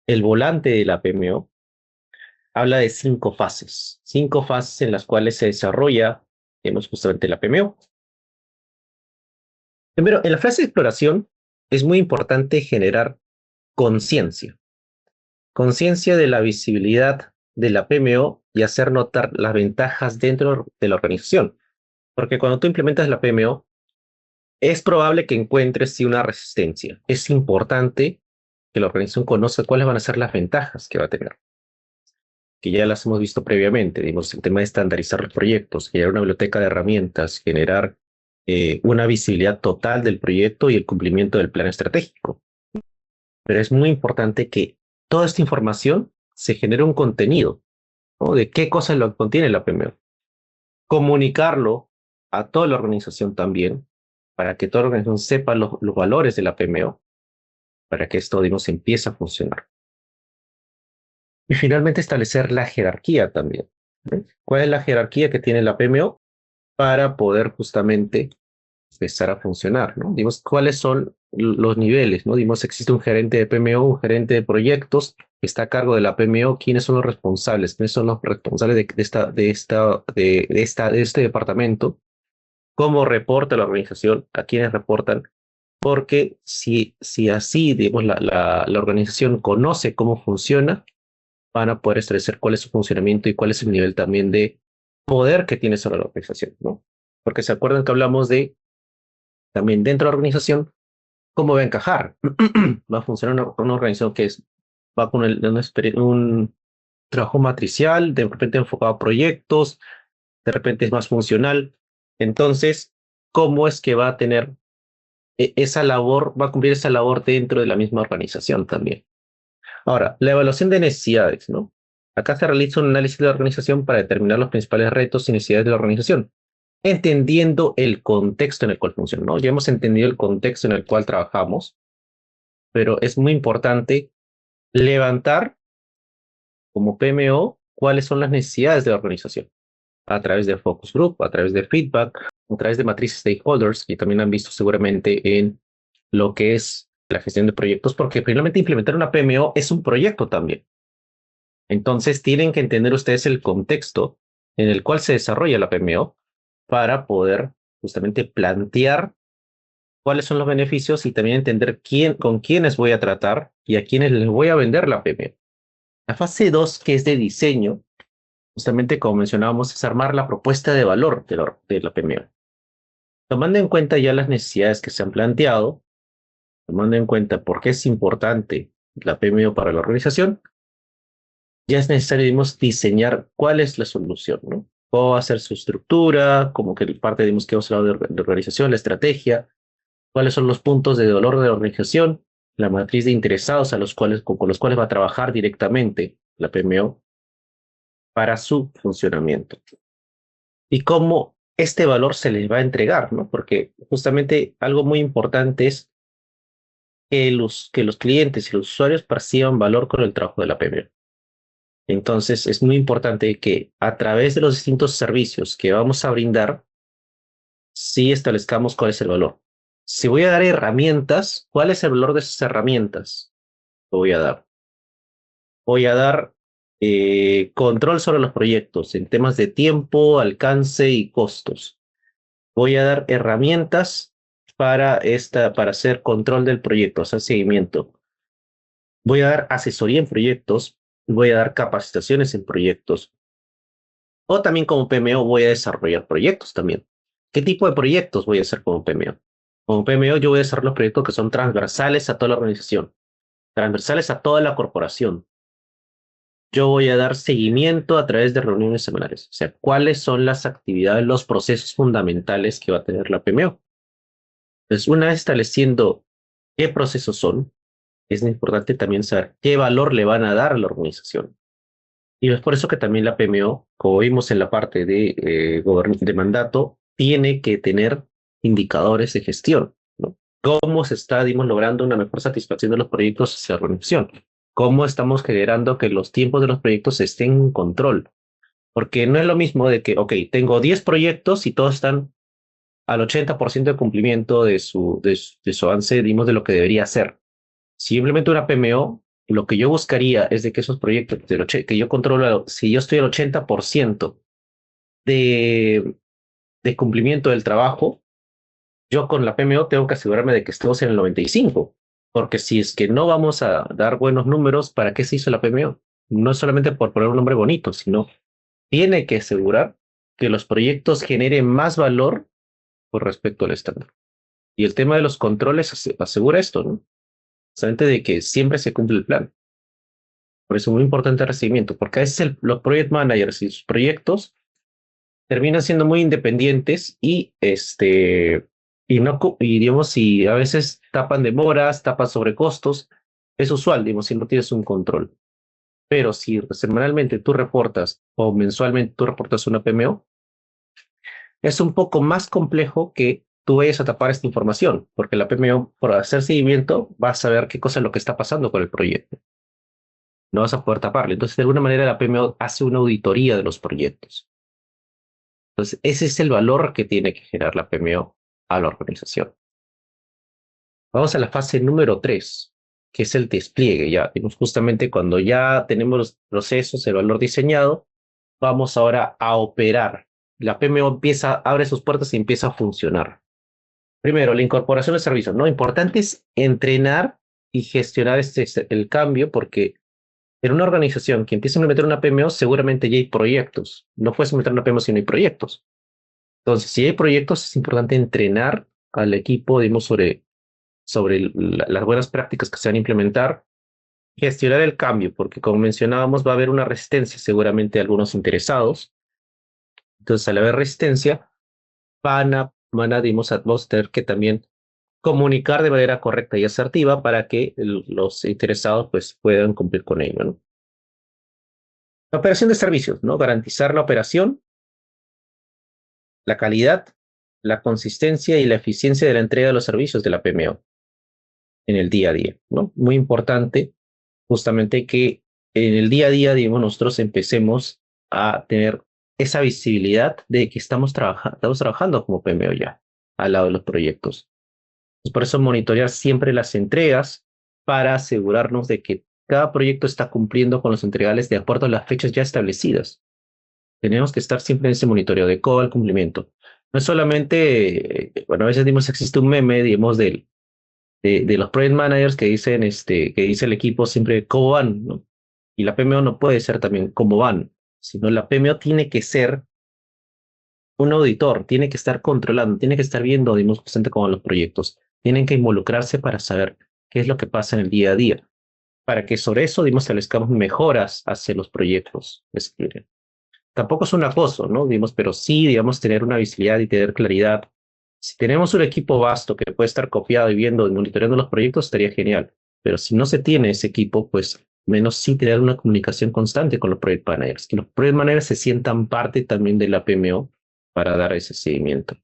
el volante de la PMO habla de cinco fases en las cuales se desarrolla, digamos, justamente la PMO. Primero, en la fase de exploración es muy importante generar conciencia, conciencia de la visibilidad de la PMO y hacer notar las ventajas dentro de la organización. Porque cuando tú implementas la PMO, es probable que encuentres sí, una resistencia. Es importante que la organización conozca cuáles van a ser las ventajas que va a tener, que ya las hemos visto previamente. Digamos, el tema de estandarizar los proyectos, generar una biblioteca de herramientas, generar una visibilidad total del proyecto y el cumplimiento del plan estratégico. Pero es muy importante que toda esta información se genere un contenido, ¿no? De qué cosas lo contiene la PMO. Comunicarlo a toda la organización también, para que toda la organización sepa los valores de la PMO, para que esto, digamos, empiece a funcionar. Y finalmente establecer la jerarquía también. ¿Ves? ¿Cuál es la jerarquía que tiene la PMO para poder justamente empezar a funcionar, ¿no? Digamos, ¿cuáles son los niveles, ¿no? Digamos, existe un gerente de PMO, un gerente de proyectos que está a cargo de la PMO. ¿Quiénes son los responsables? ¿Quiénes son los responsables de este departamento? ¿Cómo reporta la organización? ¿A quiénes reportan? Porque si así, digamos, la organización conoce cómo funciona, van a poder establecer cuál es su funcionamiento y cuál es el nivel también de poder que tiene sobre la organización, ¿no? Porque se acuerdan que hablamos de también dentro de la organización, cómo va a encajar. Va a funcionar una organización que va con un trabajo matricial, de repente enfocado a proyectos, de repente es más funcional. Entonces, ¿cómo es que va a tener esa labor, va a cumplir esa labor dentro de la misma organización también? Ahora, la evaluación de necesidades, ¿no? Acá se realiza un análisis de la organización para determinar los principales retos y necesidades de la organización, entendiendo el contexto en el cual funciona, ¿no? Ya hemos entendido el contexto en el cual trabajamos, pero es muy importante levantar como PMO cuáles son las necesidades de la organización a través de focus group, a través de feedback, a través de matrices stakeholders, que también han visto seguramente en lo que es la gestión de proyectos, porque finalmente implementar una PMO es un proyecto también. Entonces tienen que entender ustedes el contexto en el cual se desarrolla la PMO para poder justamente plantear cuáles son los beneficios y también entender con quiénes voy a tratar y a quiénes les voy a vender la PMO. La fase 2, que es de diseño, justamente como mencionábamos, es armar la propuesta de valor de la PMO. Tomando en cuenta ya las necesidades que se han planteado, tomando en cuenta por qué es importante la PMO para la organización, ya es necesario, digamos, diseñar cuál es la solución, ¿no? Cómo va a ser su estructura, como que parte, digamos, que hemos hablado de organización, la estrategia, cuáles son los puntos de dolor de la organización, la matriz de interesados con los cuales va a trabajar directamente la PMO para su funcionamiento. Y cómo este valor se les va a entregar, ¿no? Porque justamente algo muy importante es que los clientes y los usuarios perciban valor con el trabajo de la PMO. Entonces, es muy importante que a través de los distintos servicios que vamos a brindar, sí establezcamos cuál es el valor. Si voy a dar herramientas, ¿cuál es el valor de esas herramientas que voy a dar? Voy a dar control sobre los proyectos en temas de tiempo, alcance y costos. Voy a dar herramientas para hacer control del proyecto, hacer seguimiento. Voy a dar asesoría en proyectos, voy a dar capacitaciones en proyectos. O también como PMO voy a desarrollar proyectos también. ¿Qué tipo de proyectos voy a hacer como PMO? Como PMO yo voy a desarrollar los proyectos que son transversales a toda la organización, transversales a toda la corporación. Yo voy a dar seguimiento a través de reuniones semanales. O sea, cuáles son las actividades, los procesos fundamentales que va a tener la PMO. Entonces, una vez estableciendo qué procesos son, es importante también saber qué valor le van a dar a la organización. Y es por eso que también la PMO, como vimos en la parte de mandato, tiene que tener indicadores de gestión, ¿no? ¿Cómo se está, digamos, logrando una mejor satisfacción de los proyectos hacia la organización? ¿Cómo estamos generando que los tiempos de los proyectos estén en control? Porque no es lo mismo de que, ok, tengo 10 proyectos y todos están al 80% de cumplimiento de su avance, digamos, de lo que debería ser. Si implemento una PMO, lo que yo buscaría es de que esos proyectos que yo controlo, si yo estoy al 80% de, de cumplimiento del trabajo, yo con la PMO tengo que asegurarme de que estemos en el 95%, porque si es que no vamos a dar buenos números, ¿para qué se hizo la PMO? No es solamente por poner un nombre bonito, sino tiene que asegurar que los proyectos generen más valor con respecto al estándar. Y el tema de los controles asegura esto, ¿no? Solamente de que siempre se cumple el plan. Por eso es muy importante el recibimiento, porque a veces los project managers y sus proyectos terminan siendo muy independientes y no y digamos si a veces tapan demoras, tapan sobrecostos, es usual, digamos, si no tienes un control. Pero si semanalmente tú reportas o mensualmente tú reportas una PMO, es un poco más complejo que tú vayas a tapar esta información, porque la PMO, por hacer seguimiento, va a saber qué cosa es lo que está pasando con el proyecto. No vas a poder taparlo. Entonces, de alguna manera, la PMO hace una auditoría de los proyectos. Entonces, ese es el valor que tiene que generar la PMO a la organización. Vamos a la fase número 3, que es el despliegue. Ya, digamos, justamente cuando ya tenemos los procesos, el valor diseñado, vamos ahora a operar. La PMO abre sus puertas y empieza a funcionar. Primero, la incorporación de servicios. ¿No? Importante es entrenar y gestionar el cambio, porque en una organización que empieza a implementar una PMO, seguramente ya hay proyectos. No puedes implementar una PMO si no hay proyectos. Entonces, si hay proyectos, es importante entrenar al equipo, digamos, sobre las buenas prácticas que se van a implementar, gestionar el cambio, porque como mencionábamos, va a haber una resistencia seguramente de algunos interesados. Entonces, al haber resistencia, vamos a tener que también comunicar de manera correcta y asertiva para que los interesados pues, puedan cumplir con ello, ¿no? La operación de servicios, ¿no? Garantizar la operación, la calidad, la consistencia y la eficiencia de la entrega de los servicios de la PMO en el día a día, ¿no? Muy importante justamente que en el día a día, digamos, nosotros empecemos a tener esa visibilidad de que estamos trabajando como PMO ya, al lado de los proyectos. Por eso monitorear siempre las entregas para asegurarnos de que cada proyecto está cumpliendo con los entregables de acuerdo a las fechas ya establecidas. Tenemos que estar siempre en ese monitoreo de todo el cumplimiento. No es solamente, bueno, a veces existe un meme, digamos, de los project managers que dicen, que dice el equipo siempre cómo van, ¿no? Y la PMO no puede ser también cómo van, sino la PMO tiene que ser un auditor, tiene que estar controlando, tiene que estar viendo, digamos, bastante como los proyectos. Tienen que involucrarse para saber qué es lo que pasa en el día a día, para que sobre eso, digamos, establezcamos mejoras hacia los proyectos. Es decir, tampoco es un acoso, ¿no? Digamos, pero sí, digamos, tener una visibilidad y tener claridad. Si tenemos un equipo vasto que puede estar copiado y viendo y monitoreando los proyectos, estaría genial. Pero si no se tiene ese equipo, pues menos sí tener una comunicación constante con los project managers. Que los project managers se sientan parte también de la PMO para dar ese seguimiento.